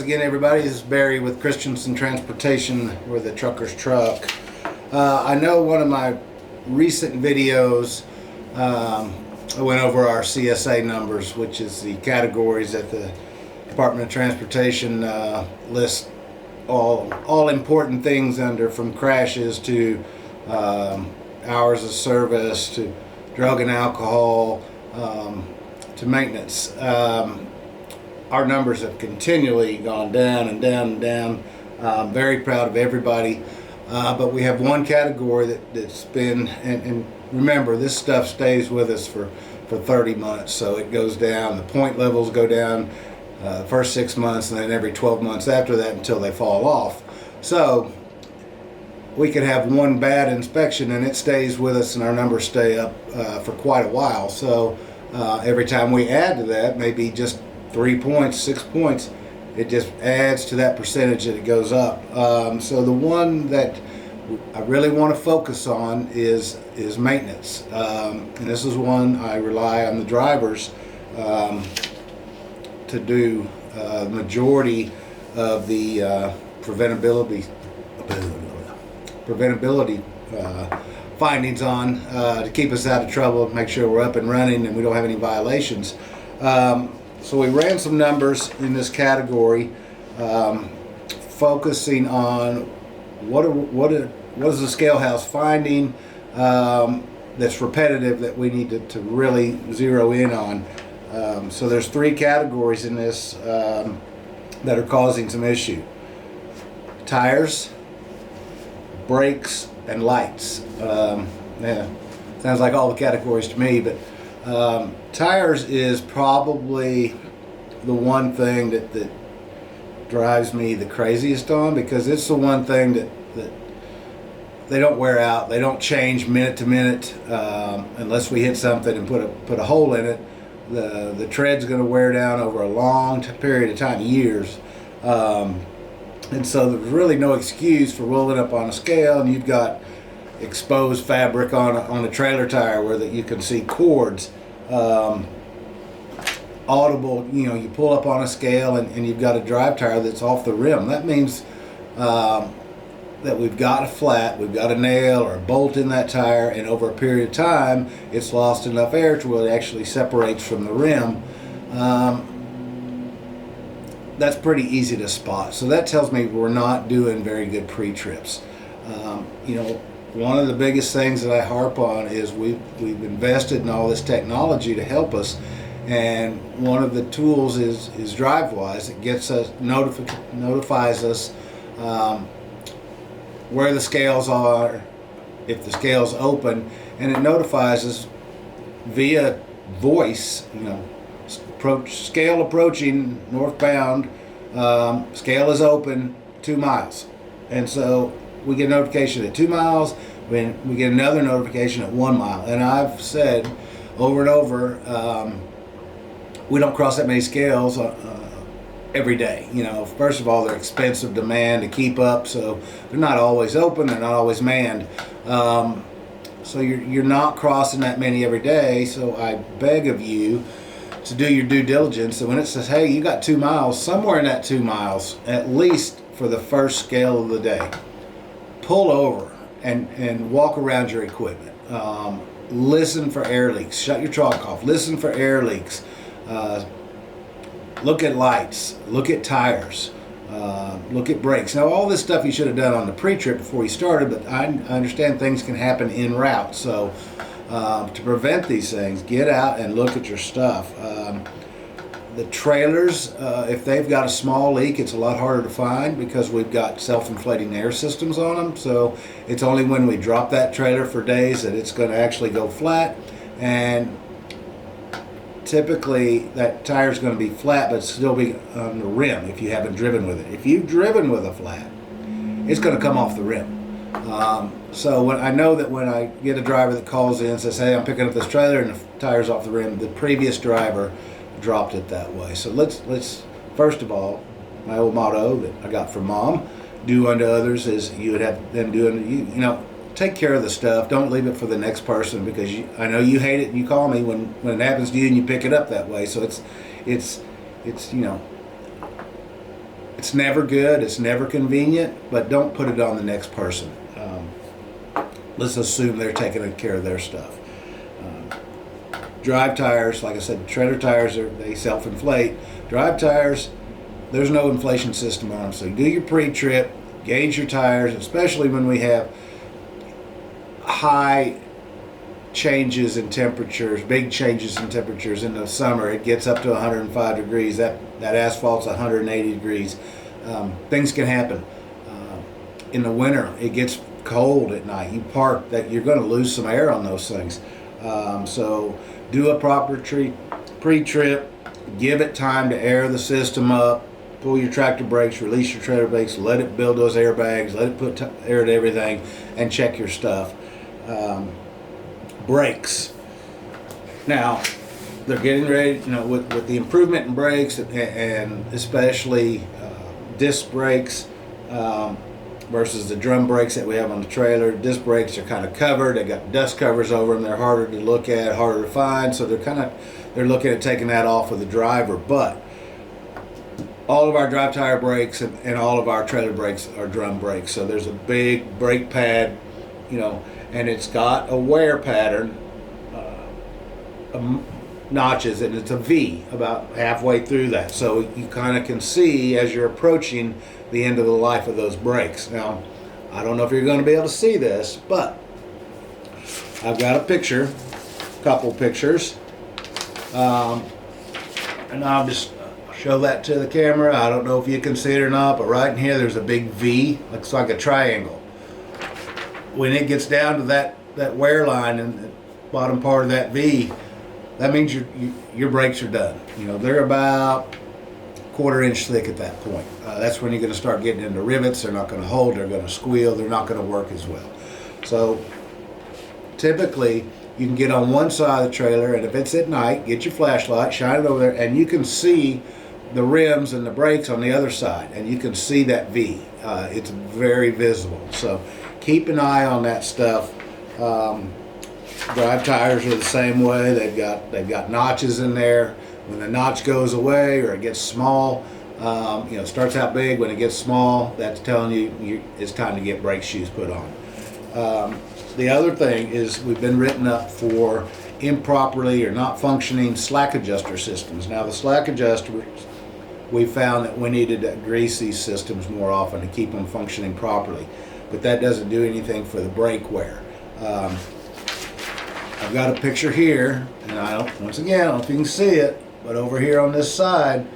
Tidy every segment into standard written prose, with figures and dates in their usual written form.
once again, everybody. This is Barry with Christenson Transportation. We're the trucker's truck. I know one of my recent videos, I went over our CSA numbers, which is the categories that the Department of Transportation lists all important things under, from crashes to hours of service to drug and alcohol to maintenance. Our numbers have continually gone down and down and down. I'm very proud of everybody, but we have one category that's been, and remember, this stuff stays with us for 30 months, so it goes down. The point levels go down the first 6 months, and then every 12 months after that until they fall off. So we could have one bad inspection and it stays with us, and our numbers stay up for quite a while. So every time we add to that, maybe just 3 points, 6 points, it just adds to that percentage that it goes up. So the one that I really want to focus on is maintenance, and this is one I rely on the drivers to do the majority of the preventability findings on, to keep us out of trouble, make sure we're up and running and we don't have any violations. So we ran some numbers in this category, focusing on what is the scale house finding that's repetitive that we need to really zero in on. So there's 3 categories in this that are causing some issue: tires, brakes, and lights. Yeah, sounds like all the categories to me, but tires is probably the one thing that drives me the craziest on, because it's the one thing that they don't wear out, they don't change minute to minute, unless we hit something and put a hole in it. The tread's going to wear down over a long period of time, years, and so there's really no excuse for rolling up on a scale and you've got exposed fabric on a trailer tire where that you can see cords, audible. You pull up on a scale and you've got a drive tire that's off the rim. That means that we've got a flat, we've got a nail or a bolt in that tire, and over a period of time it's lost enough air to where it actually separates from the rim. That's pretty easy to spot. So that tells me we're not doing very good pre-trips. One of the biggest things that I harp on is we've invested in all this technology to help us, and one of the tools is DriveWise. It gets us notifies us where the scales are, if the scale's open, and it notifies us via voice. Scale approaching northbound, scale is open 2 miles, and so we get a notification at 2 miles, when we get another notification at 1 mile. And I've said over and over, we don't cross that many scales every day. First of all, they're expensive to man to keep up, so they're not always open, they're not always manned. So you're not crossing that many every day. So I beg of you to do your due diligence, and when it says, hey, you got 2 miles, somewhere in that 2 miles, at least for the first scale of the day, pull over and walk around your equipment. Listen for air leaks. Shut your truck off. Listen for air leaks. Look at lights. Look at tires. Look at brakes. Now, all this stuff you should have done on the pre-trip before you started, but I understand things can happen en route. So to prevent these things, get out and look at your stuff. The trailers, if they've got a small leak, it's a lot harder to find because we've got self-inflating air systems on them. So it's only when we drop that trailer for days that it's going to actually go flat. And typically that tire is going to be flat, but still be on the rim if you haven't driven with it. If you've driven with a flat, it's going to come off the rim. So I know that when I get a driver that calls in and says, hey, I'm picking up this trailer and the tire's off the rim, the previous driver dropped it that way. So let's first of all, my old motto that I got from Mom, do unto others as you would have them do unto you. take care of the stuff. Don't leave it for the next person, because I know you hate it and you call me when it happens to you and you pick it up that way. So it's It's never good, it's never convenient, but don't put it on the next person. Let's assume they're taking care of their stuff. Drive tires, like I said, trailer tires, they self-inflate. Drive tires, there's no inflation system on them, so do your pre-trip, gauge your tires, especially when we have high changes in temperatures, big changes in temperatures in the summer. It gets up to 105 degrees. That asphalt's 180 degrees. Things can happen. In the winter, it gets cold at night. You park, that you're going to lose some air on those things. So do a proper pre-trip. Give it time to air the system up. Pull your tractor brakes, release your trailer brakes, let it build those airbags, let it put air to everything, and check your stuff. Brakes. Now, they're getting ready, with the improvement in brakes and especially disc brakes versus the drum brakes that we have on the trailer. Disc brakes are kind of covered. They got dust covers over them. They're harder to look at, harder to find. So they're looking at taking that off of the driver. But all of our drive tire brakes and all of our trailer brakes are drum brakes. So there's a big brake pad, and it's got a wear pattern, notches, and it's a V about halfway through that. So you kind of can see as you're approaching the end of the life of those brakes. Now, I don't know if you're going to be able to see this, but I've got a picture, couple pictures, and I'll just show that to the camera. I don't know if you can see it or not, but right in here there's a big V, looks like a triangle. When it gets down to that wear line and the bottom part of that V, that means your brakes are done. They're about quarter-inch thick at that point. That's when you're going to start getting into rivets. They're not going to hold. They're going to squeal. They're not going to work as well. So typically, you can get on one side of the trailer, and if it's at night, get your flashlight, shine it over there, and you can see the rims and the brakes on the other side, and you can see that V. It's very visible. So keep an eye on that stuff. Drive tires are the same way. They've got notches in there. When the notch goes away or it gets small, it starts out big. When it gets small, that's telling you it's time to get brake shoes put on. The other thing is we've been written up for improperly or not functioning slack adjuster systems. Now the slack adjusters, we found that we needed to grease these systems more often to keep them functioning properly, but that doesn't do anything for the brake wear. I've got a picture here, and once again, I don't know if you can see it, but over here on this side,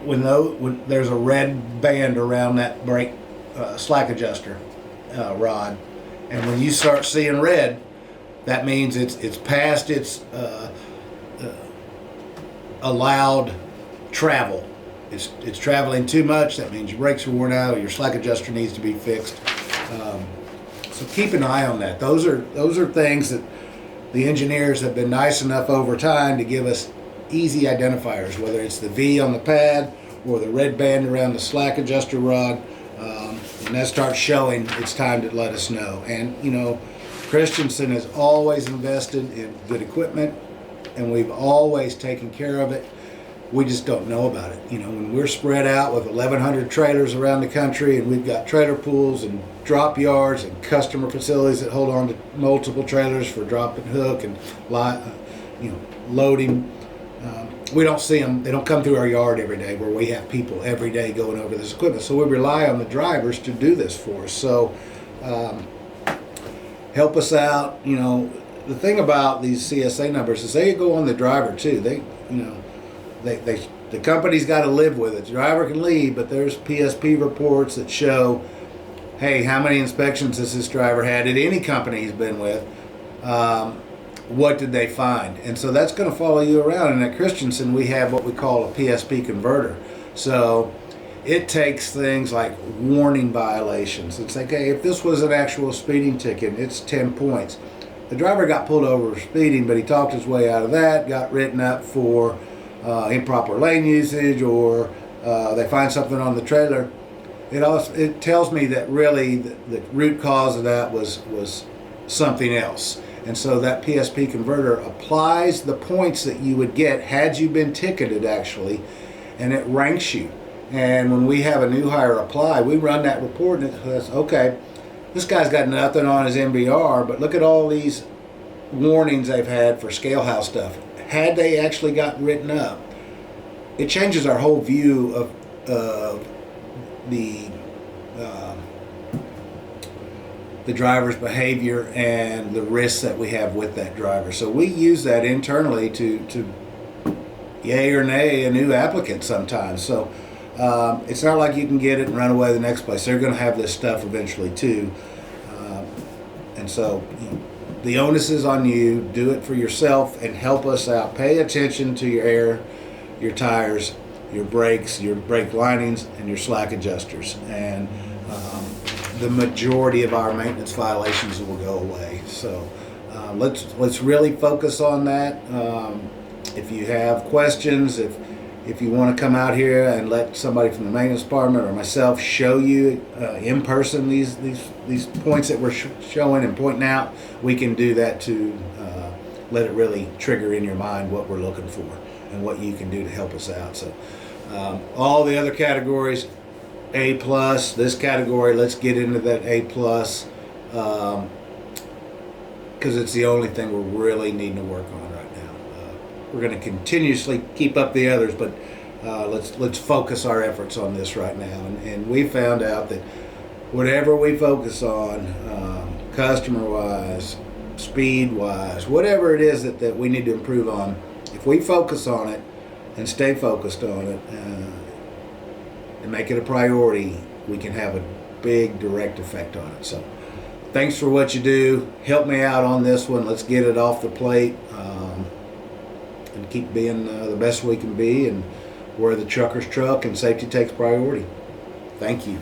when there's a red band around that brake slack adjuster rod, and when you start seeing red, that means it's past its allowed travel. It's traveling too much. That means your brakes are worn out, or your slack adjuster needs to be fixed. So keep an eye on that. Those are things that the engineers have been nice enough over time to give us easy identifiers, whether it's the V on the pad or the red band around the slack adjuster rod. When that starts showing, it's time to let us know. And Christenson has always invested in good equipment, and we've always taken care of it. We just don't know about it. When we're spread out with 1,100 trailers around the country, and we've got trailer pools and drop yards and customer facilities that hold on to multiple trailers for drop and hook and loading. We don't see them. They don't come through our yard every day where we have people every day going over this equipment. So we rely on the drivers to do this for us. So help us out. The thing about these CSA numbers is they go on the driver too. The company's got to live with it. The driver can leave, but there's PSP reports that show, hey, how many inspections has this driver had at any company he's been with? What did they find? And so that's going to follow you around. And at Christenson, we have what we call a PSP converter. So it takes things like warning violations. It's like, hey, if this was an actual speeding ticket, it's 10 points. The driver got pulled over for speeding, but he talked his way out of that, got written up for improper lane usage, or they find something on the trailer. It tells me that really the root cause of that was something else. And so that PSP converter applies the points that you would get had you been ticketed, actually, and it ranks you. And when we have a new hire apply, we run that report and it says, okay, this guy's got nothing on his MBR, but look at all these warnings they've had for scale house stuff. Had they actually got written up, it changes our whole view of the driver's behavior and the risks that we have with that driver. So we use that internally to yay or nay a new applicant sometimes. So it's not like you can get it and run away to the next place. They're going to have this stuff eventually too. And so the onus is on you. Do it for yourself and help us out. Pay attention to your air, your tires, your brakes, your brake linings, and your slack adjusters. And the majority of our maintenance violations will go away. So let's really focus on that. If you have questions, if you want to come out here and let somebody from the maintenance department or myself show you in person these points that we're showing and pointing out, we can do that to let it really trigger in your mind what we're looking for and what you can do to help us out. So all the other categories, A+, this category, let's get into that A+, because it's the only thing we're really needing to work on right now. We're going to continuously keep up the others, but let's focus our efforts on this right now. And we found out that whatever we focus on, customer-wise, speed-wise, whatever it is that we need to improve on, if we focus on it and stay focused on it and make it a priority, we can have a big direct effect on it. So thanks for what you do. Help me out on this one. Let's get it off the plate and keep being the best we can be, and we're the trucker's truck and safety takes priority. Thank you.